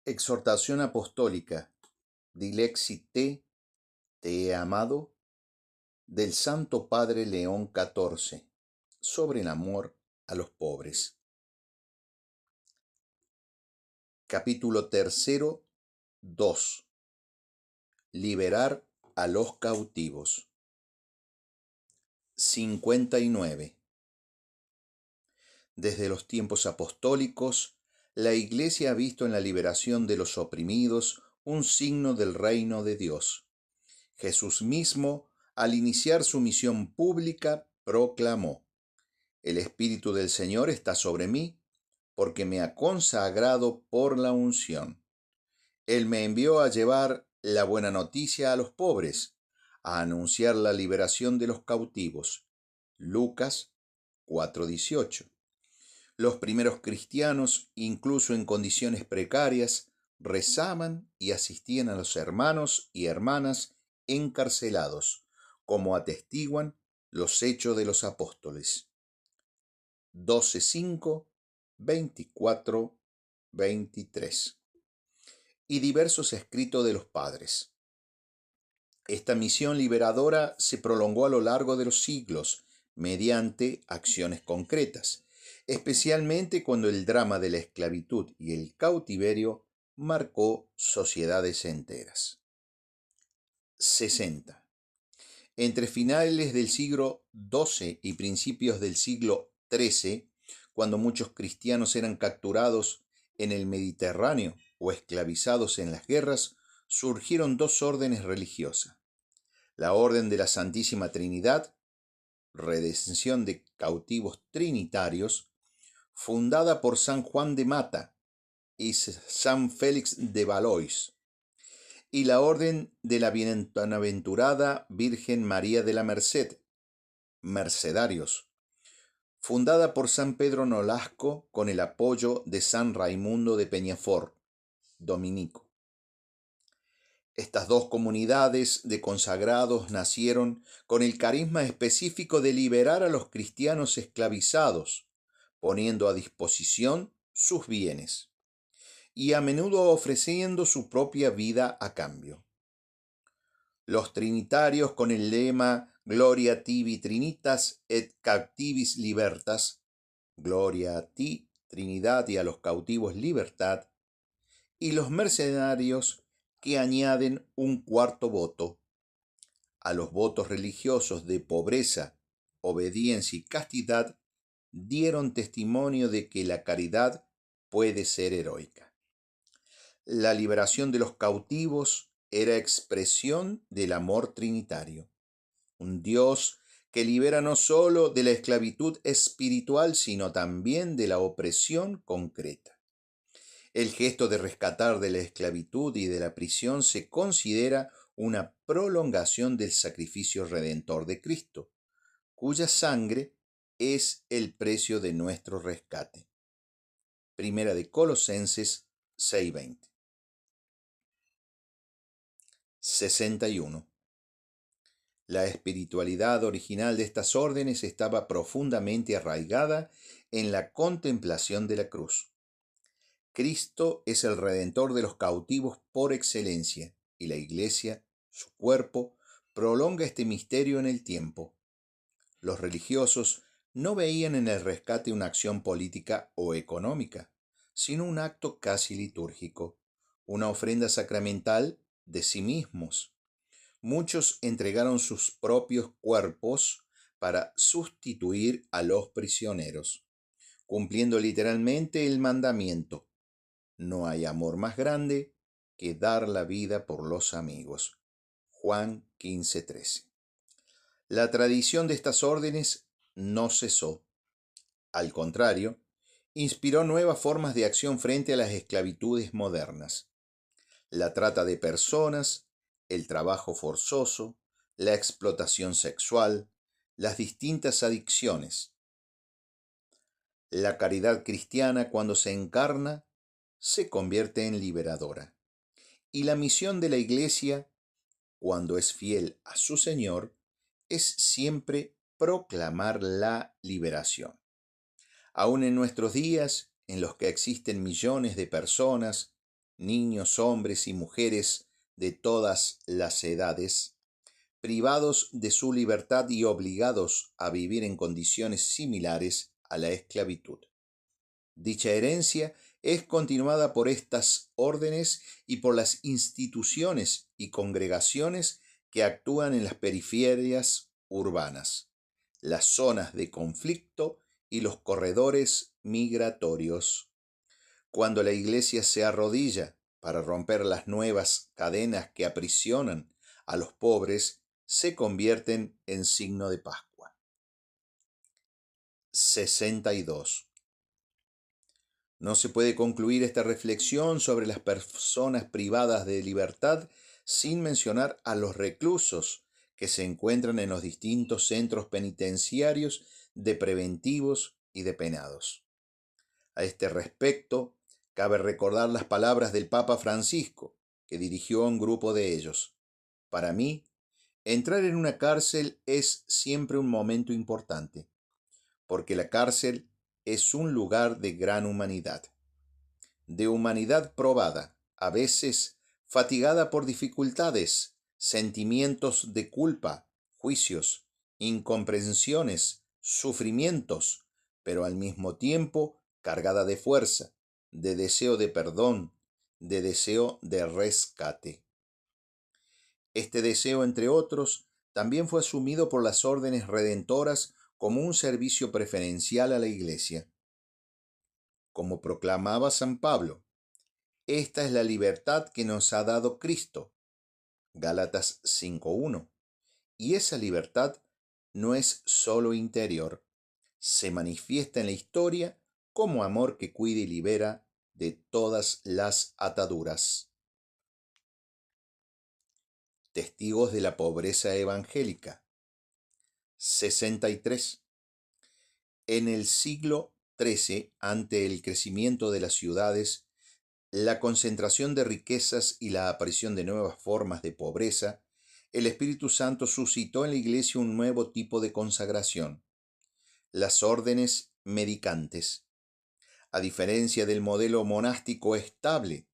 Exhortación apostólica, Dilexi te he amado, del Santo Padre León XIV, sobre el amor a los pobres. Capítulo 3, 2. Liberar a los cautivos. 59. Desde los tiempos apostólicos, la Iglesia ha visto en la liberación de los oprimidos un signo del reino de Dios. Jesús mismo, al iniciar su misión pública, proclamó: El Espíritu del Señor está sobre mí, porque me ha consagrado por la unción. Él me envió a llevar la buena noticia a los pobres, a anunciar la liberación de los cautivos. Lucas 4:18. Los primeros cristianos, incluso en condiciones precarias, rezaban y asistían a los hermanos y hermanas encarcelados, como atestiguan los Hechos de los Apóstoles. 12:5, 24, 23. Y diversos escritos de los padres. Esta misión liberadora se prolongó a lo largo de los siglos mediante acciones concretas, especialmente cuando el drama de la esclavitud y el cautiverio marcó sociedades enteras. 60. Entre finales del siglo XII y principios del siglo XIII, cuando muchos cristianos eran capturados en el Mediterráneo o esclavizados en las guerras, surgieron dos órdenes religiosas: la Orden de la Santísima Trinidad, redención de cautivos trinitarios, fundada por San Juan de Mata y San Félix de Valois, y la Orden de la Bienaventurada Virgen María de la Merced, Mercedarios, fundada por San Pedro Nolasco con el apoyo de San Raimundo de Peñafort, dominico. Estas dos comunidades de consagrados nacieron con el carisma específico de liberar a los cristianos esclavizados, poniendo a disposición sus bienes, y a menudo ofreciendo su propia vida a cambio. Los trinitarios, con el lema Gloria tibi Trinitas et captivis libertas, Gloria a ti, Trinidad, y a los cautivos libertad, y los mercenarios, que añaden un cuarto voto a los votos religiosos de pobreza, obediencia y castidad, dieron testimonio de que la caridad puede ser heroica. La liberación de los cautivos era expresión del amor trinitario, un Dios que libera no solo de la esclavitud espiritual, sino también de la opresión concreta. El gesto de rescatar de la esclavitud y de la prisión se considera una prolongación del sacrificio redentor de Cristo, cuya sangre es el precio de nuestro rescate. Primera de Colosenses 6:20. 61. La espiritualidad original de estas órdenes estaba profundamente arraigada en la contemplación de la cruz. Cristo es el Redentor de los cautivos por excelencia, y la Iglesia, su cuerpo, prolonga este misterio en el tiempo. Los religiosos no veían en el rescate una acción política o económica, sino un acto casi litúrgico, una ofrenda sacramental de sí mismos. Muchos entregaron sus propios cuerpos para sustituir a los prisioneros, cumpliendo literalmente el mandamiento: no hay amor más grande que dar la vida por los amigos. Juan 15:13. La tradición de estas órdenes no cesó. Al contrario, inspiró nuevas formas de acción frente a las esclavitudes modernas. La trata de personas, el trabajo forzoso, la explotación sexual, las distintas adicciones. La caridad cristiana, cuando se encarna, se convierte en liberadora. Y la misión de la Iglesia, cuando es fiel a su Señor, es siempre proclamar la liberación. Aún en nuestros días, en los que existen millones de personas niños, hombres y mujeres de todas las edades, privados de su libertad y obligados a vivir en condiciones similares a la esclavitud. Dicha herencia es continuada por estas órdenes y por las instituciones y congregaciones que actúan en las periferias urbanas, las zonas de conflicto y los corredores migratorios. Cuando la Iglesia se arrodilla para romper las nuevas cadenas que aprisionan a los pobres, se convierten en signo de Pascua. 62. No se puede concluir esta reflexión sobre las personas privadas de libertad sin mencionar a los reclusos que se encuentran en los distintos centros penitenciarios de preventivos y de penados. A este respecto, cabe recordar las palabras del Papa Francisco, que dirigió a un grupo de ellos. Para mí, entrar en una cárcel es siempre un momento importante, porque la cárcel es un lugar de gran humanidad, de humanidad probada, a veces fatigada por dificultades, sentimientos de culpa, juicios, incomprensiones, sufrimientos, pero al mismo tiempo cargada de fuerza, de deseo de perdón, de deseo de rescate. Este deseo, entre otros, también fue asumido por las órdenes redentoras como un servicio preferencial a la Iglesia. Como proclamaba San Pablo, esta es la libertad que nos ha dado Cristo. Gálatas 5:1. Y esa libertad no es solo interior, se manifiesta en la historia como amor que cuida y libera de todas las ataduras. Testigos de la pobreza evangélica. 63. En el siglo XIII, ante el crecimiento de las ciudades, la concentración de riquezas y la aparición de nuevas formas de pobreza, el Espíritu Santo suscitó en la Iglesia un nuevo tipo de consagración, las órdenes medicantes. A diferencia del modelo monástico estable,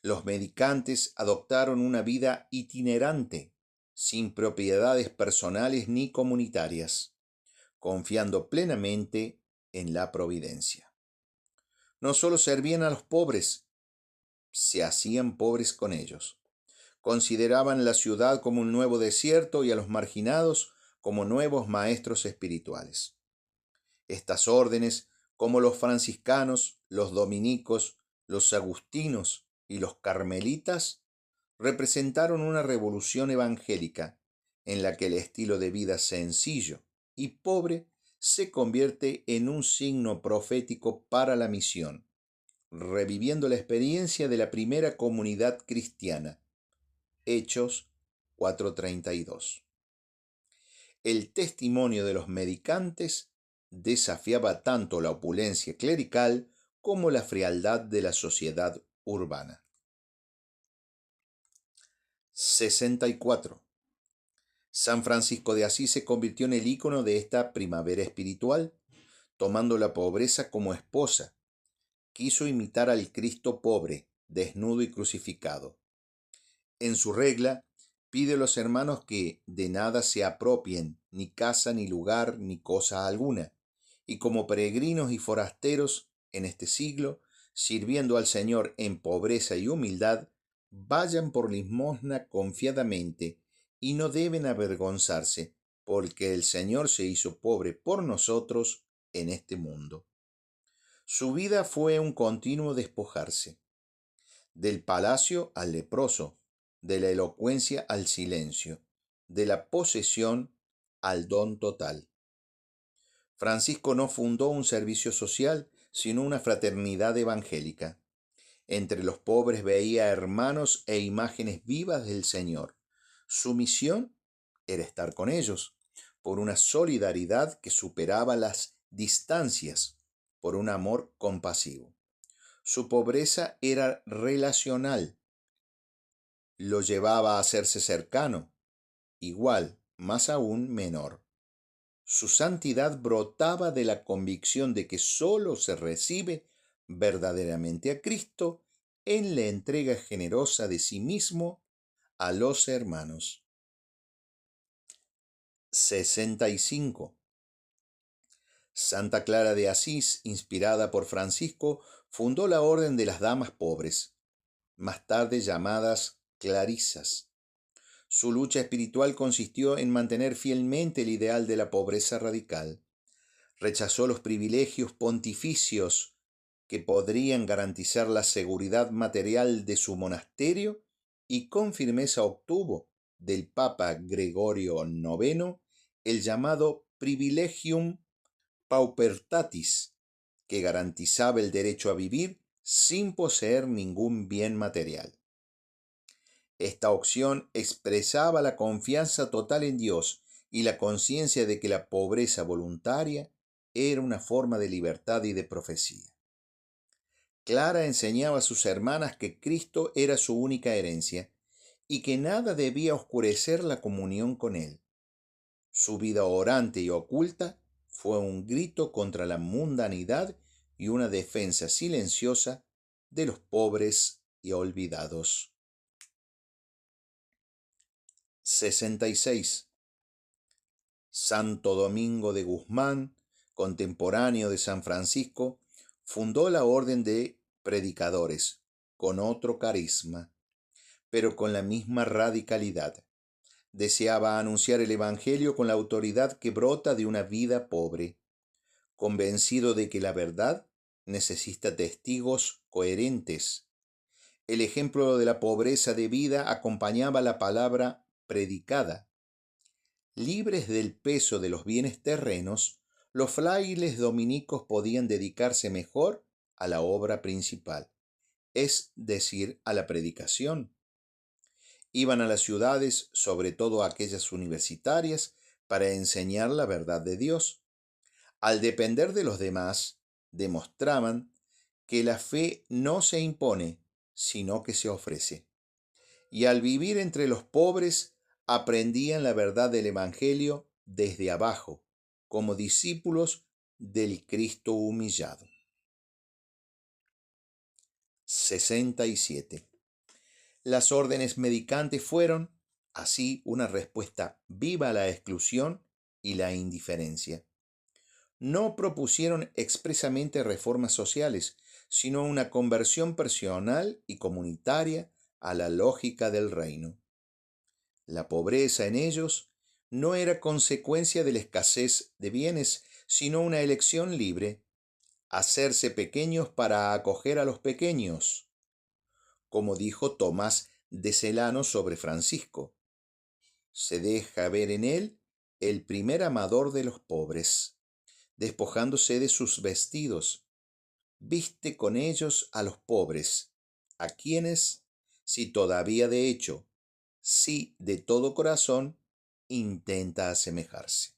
los medicantes adoptaron una vida itinerante, sin propiedades personales ni comunitarias, confiando plenamente en la providencia. No solo servían a los pobres, se hacían pobres con ellos. Consideraban la ciudad como un nuevo desierto y a los marginados como nuevos maestros espirituales. Estas órdenes, como los franciscanos, los dominicos, los agustinos y los carmelitas, representaron una revolución evangélica en la que el estilo de vida sencillo y pobre se convierte en un signo profético para la misión, reviviendo la experiencia de la primera comunidad cristiana. Hechos 4:32. El testimonio de los medicantes desafiaba tanto la opulencia clerical como la frialdad de la sociedad urbana. 64. San Francisco de Asís se convirtió en el ícono de esta primavera espiritual, tomando la pobreza como esposa. Quiso imitar al Cristo pobre, desnudo y crucificado. En su regla, pide a los hermanos que de nada se apropien, ni casa, ni lugar, ni cosa alguna, y como peregrinos y forasteros en este siglo, sirviendo al Señor en pobreza y humildad, vayan por limosna confiadamente, y no deben avergonzarse, porque el Señor se hizo pobre por nosotros en este mundo. Su vida fue un continuo despojarse, del palacio al leproso, de la elocuencia al silencio, de la posesión al don total. Francisco no fundó un servicio social, sino una fraternidad evangélica. Entre los pobres veía hermanos e imágenes vivas del Señor. Su misión era estar con ellos, por una solidaridad que superaba las distancias, por un amor compasivo. Su pobreza era relacional, lo llevaba a hacerse cercano, igual, más aún menor. Su santidad brotaba de la convicción de que sólo se recibe verdaderamente a Cristo en la entrega generosa de sí mismo a los hermanos. 65. Santa Clara de Asís, inspirada por Francisco, fundó la Orden de las Damas Pobres, más tarde llamadas clarisas. Su lucha espiritual consistió en mantener fielmente el ideal de la pobreza radical. Rechazó los privilegios pontificios que podrían garantizar la seguridad material de su monasterio y con firmeza obtuvo del Papa Gregorio IX el llamado Privilegium Paupertatis, que garantizaba el derecho a vivir sin poseer ningún bien material. Esta opción expresaba la confianza total en Dios y la conciencia de que la pobreza voluntaria era una forma de libertad y de profecía. Clara enseñaba a sus hermanas que Cristo era su única herencia y que nada debía oscurecer la comunión con Él. Su vida orante y oculta fue un grito contra la mundanidad y una defensa silenciosa de los pobres y olvidados. 66. Santo Domingo de Guzmán, contemporáneo de San Francisco, fundó la Orden de Predicadores, con otro carisma, pero con la misma radicalidad. Deseaba anunciar el Evangelio con la autoridad que brota de una vida pobre, convencido de que la verdad necesita testigos coherentes. El ejemplo de la pobreza de vida acompañaba la palabra predicada. Libres del peso de los bienes terrenos, los frailes dominicos podían dedicarse mejor a la obra principal, es decir, a la predicación. Iban a las ciudades, sobre todo aquellas universitarias, para enseñar la verdad de Dios. Al depender de los demás, demostraban que la fe no se impone, sino que se ofrece. Y al vivir entre los pobres, aprendían la verdad del Evangelio desde abajo, como discípulos del Cristo humillado. 67. Las órdenes mendicantes fueron, así, una respuesta viva a la exclusión y la indiferencia. No propusieron expresamente reformas sociales, sino una conversión personal y comunitaria a la lógica del reino. La pobreza en ellos no era consecuencia de la escasez de bienes, sino una elección libre, hacerse pequeños para acoger a los pequeños, como dijo Tomás de Celano sobre Francisco. Se deja ver en él el primer amador de los pobres, despojándose de sus vestidos, viste con ellos a los pobres, a quienes, si todavía de hecho, si de todo corazón, intenta asemejarse.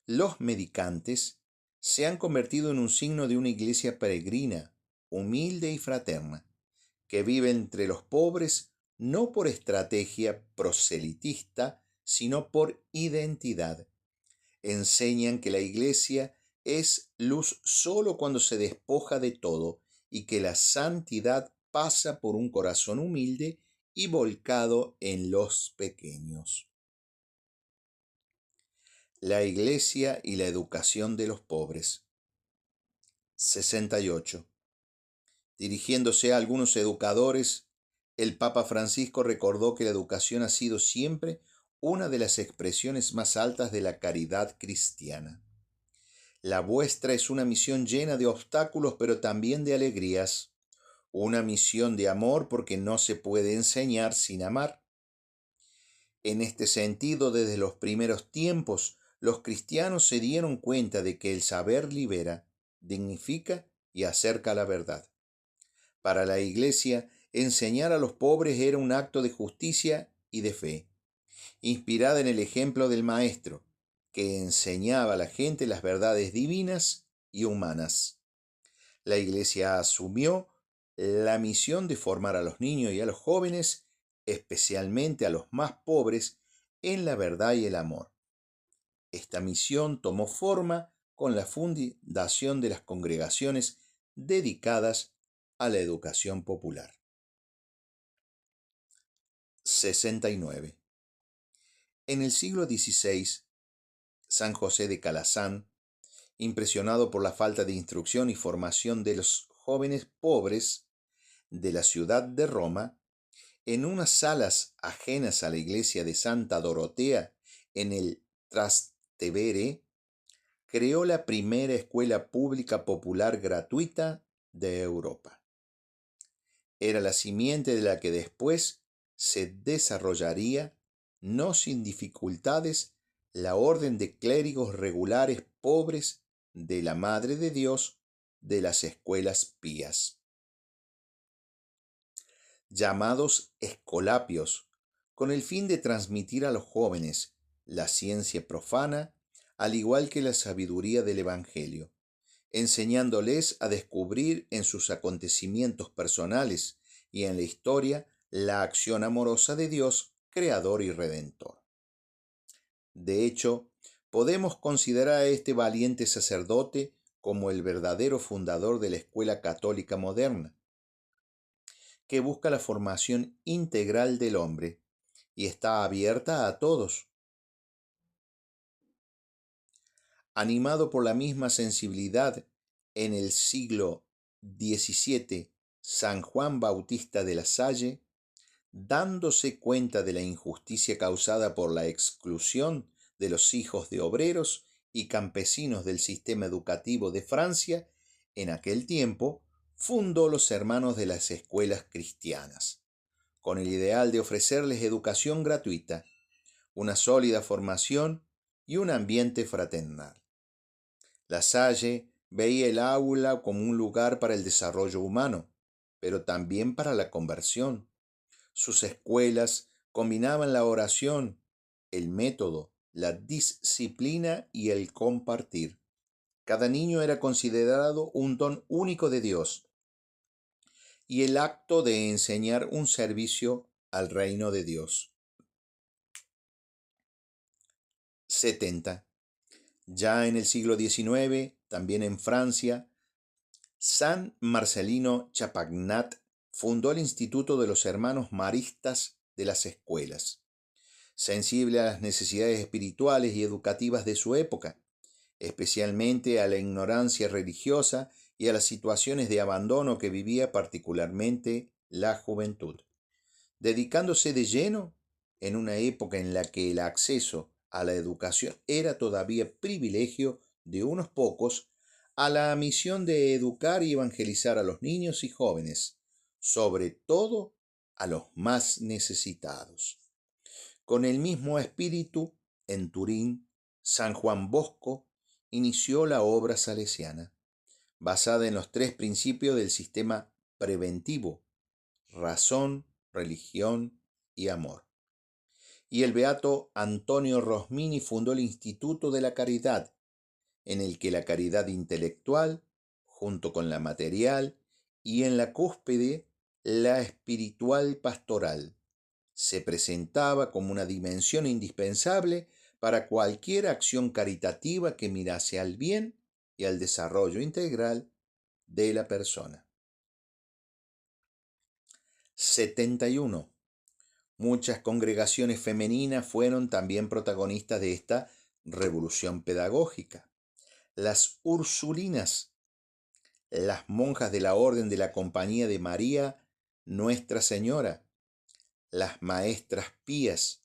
Los mendicantes se han convertido en un signo de una iglesia peregrina, humilde y fraterna, que vive entre los pobres no por estrategia proselitista, sino por identidad. Enseñan que la iglesia es luz solo cuando se despoja de todo y que la santidad pasa por un corazón humilde y volcado en los pequeños. La iglesia y la educación de los pobres. 68. Dirigiéndose a algunos educadores, el Papa Francisco recordó que la educación ha sido siempre una de las expresiones más altas de la caridad cristiana. La vuestra es una misión llena de obstáculos, pero también de alegrías. Una misión de amor porque no se puede enseñar sin amar. En este sentido, desde los primeros tiempos, los cristianos se dieron cuenta de que el saber libera, dignifica y acerca la verdad. Para la Iglesia, enseñar a los pobres era un acto de justicia y de fe, inspirada en el ejemplo del Maestro, que enseñaba a la gente las verdades divinas y humanas. La Iglesia asumió la misión de formar a los niños y a los jóvenes, especialmente a los más pobres, en la verdad y el amor. Esta misión tomó forma con la fundación de las congregaciones dedicadas a la educación popular. 69. En el siglo XVI, San José de Calazán, impresionado por la falta de instrucción y formación de los jóvenes pobres de la ciudad de Roma, en unas salas ajenas a la iglesia de Santa Dorotea en el Trastevere, creó la primera escuela pública popular gratuita de Europa. Era la simiente de la que después se desarrollaría, no sin dificultades, la orden de clérigos regulares pobres de la Madre de Dios de las escuelas pías, llamados escolapios, con el fin de transmitir a los jóvenes la ciencia profana, al igual que la sabiduría del Evangelio, enseñándoles a descubrir en sus acontecimientos personales y en la historia la acción amorosa de Dios, Creador y Redentor. De hecho, podemos considerar a este valiente sacerdote como el verdadero fundador de la escuela católica moderna, que busca la formación integral del hombre y está abierta a todos. Animado por la misma sensibilidad, en el siglo XVII, San Juan Bautista de la Salle, dándose cuenta de la injusticia causada por la exclusión de los hijos de obreros y campesinos del sistema educativo de Francia, en aquel tiempo, fundó los Hermanos de las Escuelas Cristianas, con el ideal de ofrecerles educación gratuita, una sólida formación y un ambiente fraternal. La Salle veía el aula como un lugar para el desarrollo humano, pero también para la conversión. Sus escuelas combinaban la oración, el método, la disciplina y el compartir. Cada niño era considerado un don único de Dios y el acto de enseñar un servicio al reino de Dios. 70. Ya en el siglo XIX, también en Francia, San Marcelino Champagnat fundó el Instituto de los Hermanos Maristas de las Escuelas, sensible a las necesidades espirituales y educativas de su época, especialmente a la ignorancia religiosa y a las situaciones de abandono que vivía particularmente la juventud, dedicándose de lleno, en una época en la que el acceso a la educación era todavía privilegio de unos pocos, a la misión de educar y evangelizar a los niños y jóvenes, sobre todo a los más necesitados. Con el mismo espíritu, en Turín, San Juan Bosco inició la obra salesiana, basada en los tres principios del sistema preventivo: razón, religión y amor. Y el beato Antonio Rosmini fundó el Instituto de la Caridad, en el que la caridad intelectual, junto con la material, y en la cúspide, la espiritual pastoral, se presentaba como una dimensión indispensable para cualquier acción caritativa que mirase al bien y al desarrollo integral de la persona. 71. Muchas congregaciones femeninas fueron también protagonistas de esta revolución pedagógica. Las Ursulinas, las monjas de la Orden de la Compañía de María Nuestra Señora, las Maestras Pías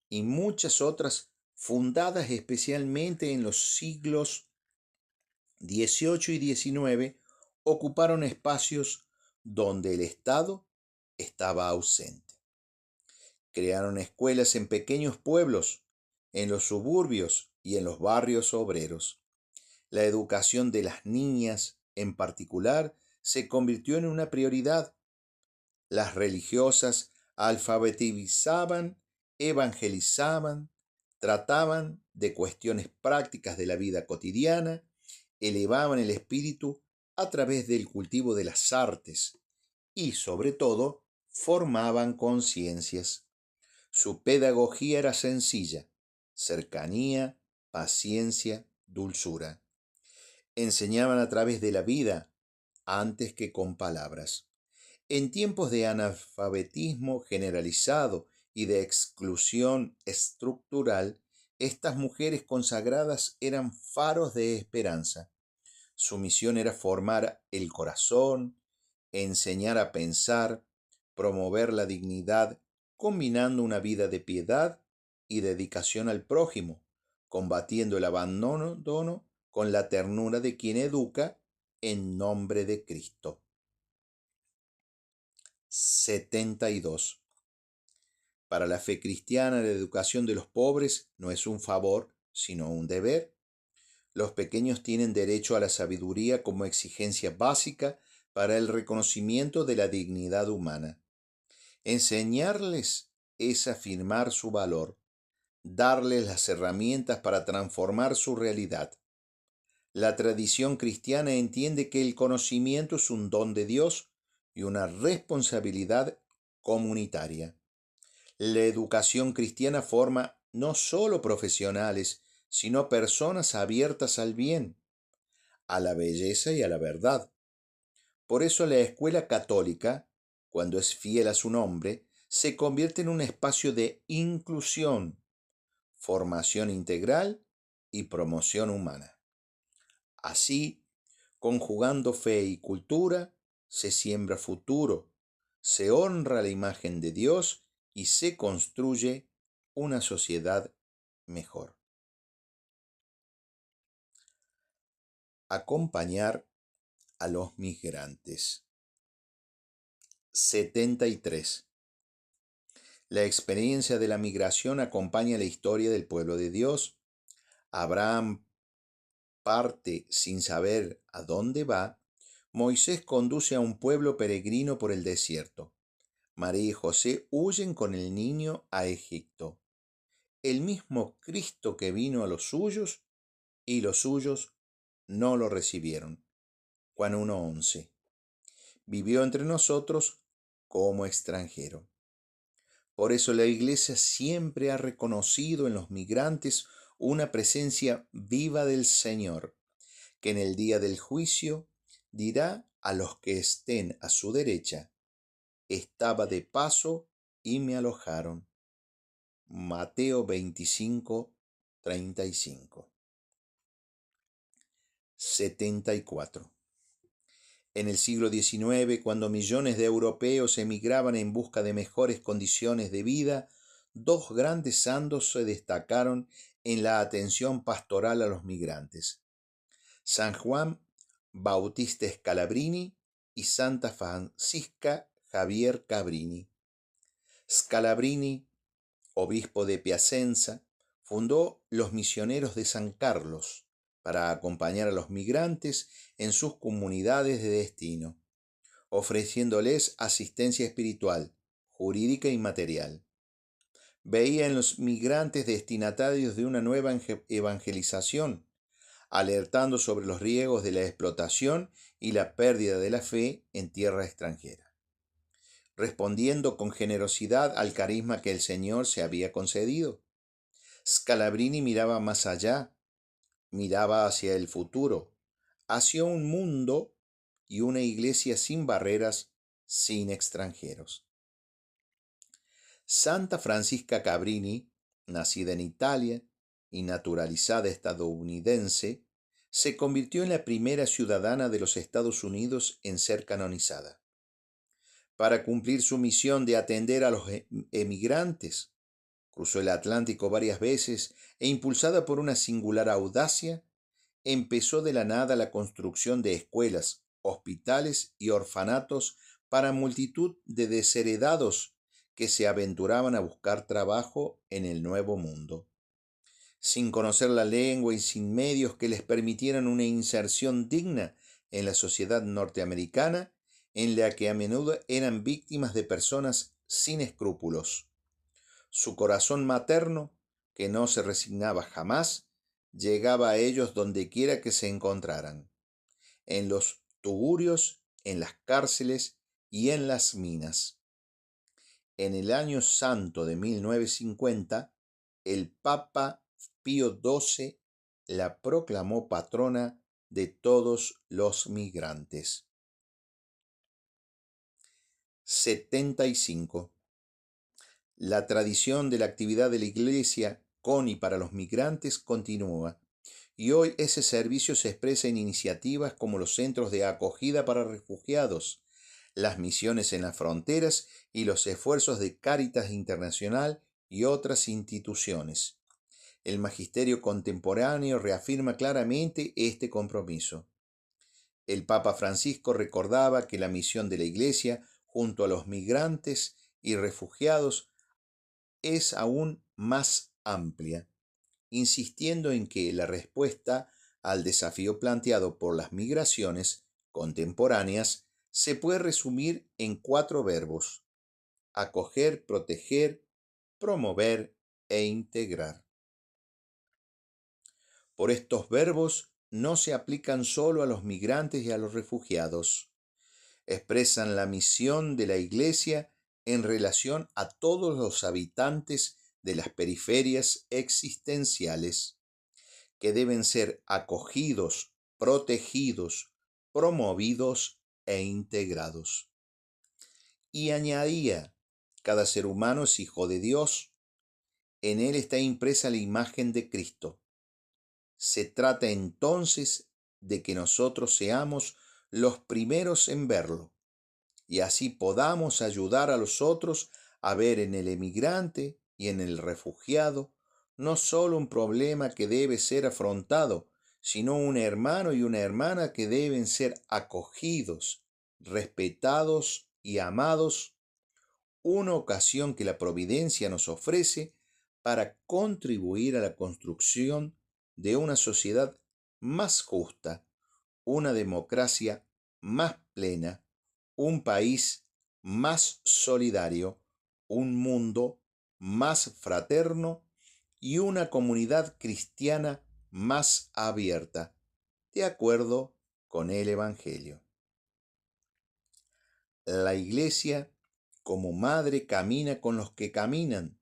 y muchas otras fundadas especialmente en los siglos XVIII y XIX, ocuparon espacios donde el Estado estaba ausente. Crearon escuelas en pequeños pueblos, en los suburbios y en los barrios obreros. La educación de las niñas, en particular, se convirtió en una prioridad. Las religiosas alfabetizaban, evangelizaban, trataban de cuestiones prácticas de la vida cotidiana, elevaban el espíritu a través del cultivo de las artes y, sobre todo, formaban conciencias. Su pedagogía era sencilla: cercanía, paciencia, dulzura. Enseñaban a través de la vida, antes que con palabras. En tiempos de analfabetismo generalizado y de exclusión estructural, estas mujeres consagradas eran faros de esperanza. Su misión era formar el corazón, enseñar a pensar, promover la dignidad, combinando una vida de piedad y dedicación al prójimo, combatiendo el abandono con la ternura de quien educa en nombre de Cristo. 72. Para la fe cristiana, la educación de los pobres no es un favor, sino un deber. Los pequeños tienen derecho a la sabiduría como exigencia básica para el reconocimiento de la dignidad humana. Enseñarles es afirmar su valor, darles las herramientas para transformar su realidad. La tradición cristiana entiende que el conocimiento es un don de Dios y una responsabilidad comunitaria. La educación cristiana forma no solo profesionales, sino personas abiertas al bien, a la belleza y a la verdad. Por eso la escuela católica, cuando es fiel a su nombre, se convierte en un espacio de inclusión, formación integral y promoción humana. Así, conjugando fe y cultura, se siembra futuro, se honra la imagen de Dios y se construye una sociedad mejor. Acompañar a los migrantes. 73. La experiencia de la migración acompaña la historia del pueblo de Dios. Abraham parte sin saber a dónde va. Moisés conduce a un pueblo peregrino por el desierto. María y José huyen con el niño a Egipto. El mismo Cristo que vino a los suyos y los suyos no lo recibieron. Juan 1:11. Vivió entre nosotros como extranjero. Por eso la Iglesia siempre ha reconocido en los migrantes una presencia viva del Señor, que en el día del juicio dirá a los que estén a su derecha: estaba de paso y me alojaron. Mateo 25:35. 74. En el siglo XIX, cuando millones de europeos emigraban en busca de mejores condiciones de vida, dos grandes santos se destacaron en la atención pastoral a los migrantes: San Juan Bautista Scalabrini y Santa Francisca Javier Cabrini. Scalabrini, obispo de Piacenza, fundó los Misioneros de San Carlos para acompañar a los migrantes en sus comunidades de destino, ofreciéndoles asistencia espiritual, jurídica y material. Veía en los migrantes destinatarios de una nueva evangelización, alertando sobre los riesgos de la explotación y la pérdida de la fe en tierra extranjera. Respondiendo con generosidad al carisma que el Señor se había concedido, Scalabrini miraba más allá, miraba hacia el futuro, hacia un mundo y una iglesia sin barreras, sin extranjeros. Santa Francisca Cabrini, nacida en Italia y naturalizada estadounidense, se convirtió en la primera ciudadana de los Estados Unidos en ser canonizada. Para cumplir su misión de atender a los emigrantes, cruzó el Atlántico varias veces e, impulsada por una singular audacia, empezó de la nada la construcción de escuelas, hospitales y orfanatos para multitud de desheredados que se aventuraban a buscar trabajo en el Nuevo Mundo. Sin conocer la lengua y sin medios que les permitieran una inserción digna en la sociedad norteamericana, en la que a menudo eran víctimas de personas sin escrúpulos. Su corazón materno, que no se resignaba jamás, llegaba a ellos dondequiera que se encontraran, en los tugurios, en las cárceles y en las minas. En el año santo de 1950, el Papa Pío XII la proclamó patrona de todos los migrantes. 75. La tradición de la actividad de la Iglesia con y para los migrantes continúa, y hoy ese servicio se expresa en iniciativas como los centros de acogida para refugiados, las misiones en las fronteras y los esfuerzos de Cáritas Internacional y otras instituciones. El magisterio contemporáneo reafirma claramente este compromiso. El Papa Francisco recordaba que la misión de la Iglesia junto a los migrantes y refugiados es aún más amplia, insistiendo en que la respuesta al desafío planteado por las migraciones contemporáneas se puede resumir en 4 verbos: acoger, proteger, promover e integrar. Por estos verbos no se aplican solo a los migrantes y a los refugiados. Expresan la misión de la Iglesia en relación a todos los habitantes de las periferias existenciales, que deben ser acogidos, protegidos, promovidos e integrados. Y añadía, cada ser humano es hijo de Dios, en él está impresa la imagen de Cristo. Se trata entonces de que nosotros seamos los primeros en verlo, y así podamos ayudar a los otros a ver en el emigrante y en el refugiado no solo un problema que debe ser afrontado, sino un hermano y una hermana que deben ser acogidos, respetados y amados, una ocasión que la providencia nos ofrece para contribuir a la construcción de una sociedad más justa, una democracia más plena, un país más solidario, un mundo más fraterno y una comunidad cristiana más abierta, de acuerdo con el Evangelio. La Iglesia, como madre, camina con los que caminan.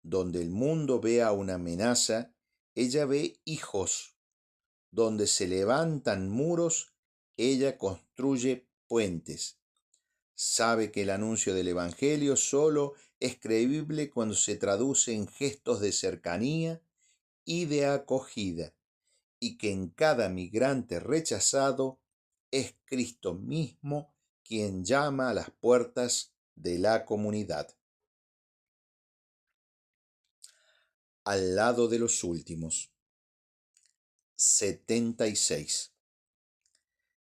Donde el mundo vea una amenaza, ella ve hijos. Donde se levantan muros, ella construye puentes. Sabe que el anuncio del Evangelio solo es creíble cuando se traduce en gestos de cercanía y de acogida, y que en cada migrante rechazado es Cristo mismo quien llama a las puertas de la comunidad. Al lado de los últimos. 76.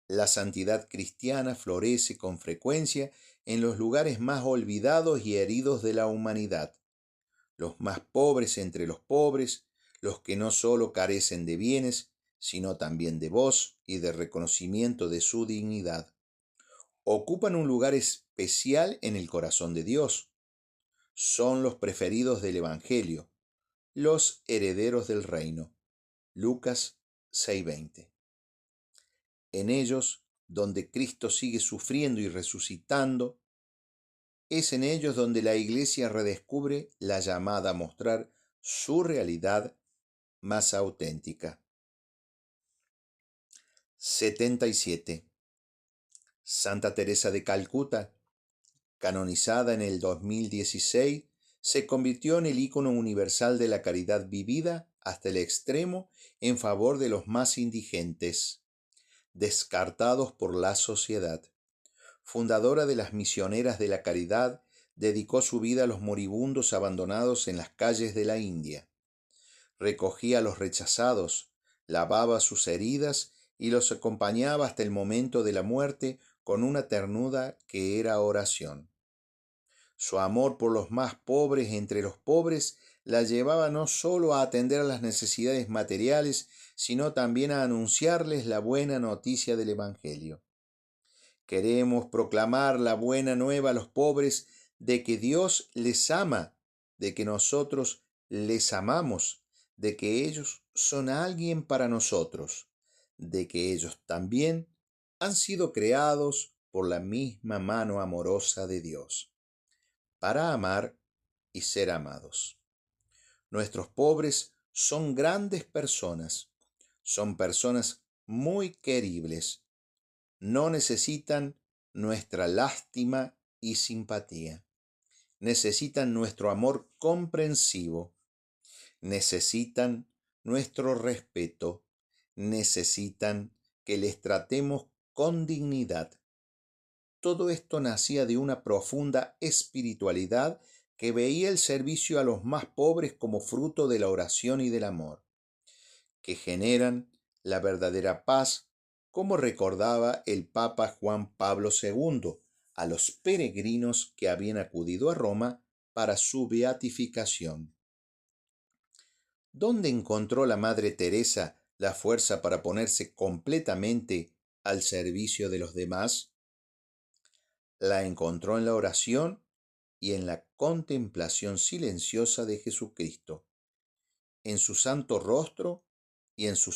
La santidad cristiana florece con frecuencia en los lugares más olvidados y heridos de la humanidad, los más pobres entre los pobres, los que no solo carecen de bienes, sino también de voz y de reconocimiento de su dignidad. Ocupan un lugar especial en el corazón de Dios. Son los preferidos del Evangelio, los herederos del reino. Lucas 6:20. En ellos, donde Cristo sigue sufriendo y resucitando, es en ellos donde la Iglesia redescubre la llamada a mostrar su realidad más auténtica. 77. Santa Teresa de Calcuta, canonizada en el 2016, se convirtió en el ícono universal de la caridad vivida hasta el extremo en favor de los más indigentes, descartados por la sociedad. Fundadora de las Misioneras de la Caridad, dedicó su vida a los moribundos abandonados en las calles de la India. Recogía a los rechazados, lavaba sus heridas y los acompañaba hasta el momento de la muerte con una ternura que era oración. Su amor por los más pobres entre los pobres la llevaba no solo a atender a las necesidades materiales, sino también a anunciarles la buena noticia del Evangelio. Queremos proclamar la buena nueva a los pobres de que Dios les ama, de que nosotros les amamos, de que ellos son alguien para nosotros, de que ellos también han sido creados por la misma mano amorosa de Dios, para amar y ser amados. Nuestros pobres son grandes personas, son personas muy queribles. No necesitan nuestra lástima y simpatía. Necesitan nuestro amor comprensivo, necesitan nuestro respeto, necesitan que les tratemos con dignidad. Todo esto nacía de una profunda espiritualidad que veía el servicio a los más pobres como fruto de la oración y del amor, que generan la verdadera paz, como recordaba el Papa Juan Pablo II a los peregrinos que habían acudido a Roma para su beatificación. ¿Dónde encontró la Madre Teresa la fuerza para ponerse completamente al servicio de los demás? La encontró en la oración y en la contemplación silenciosa de Jesucristo, en su santo rostro y en su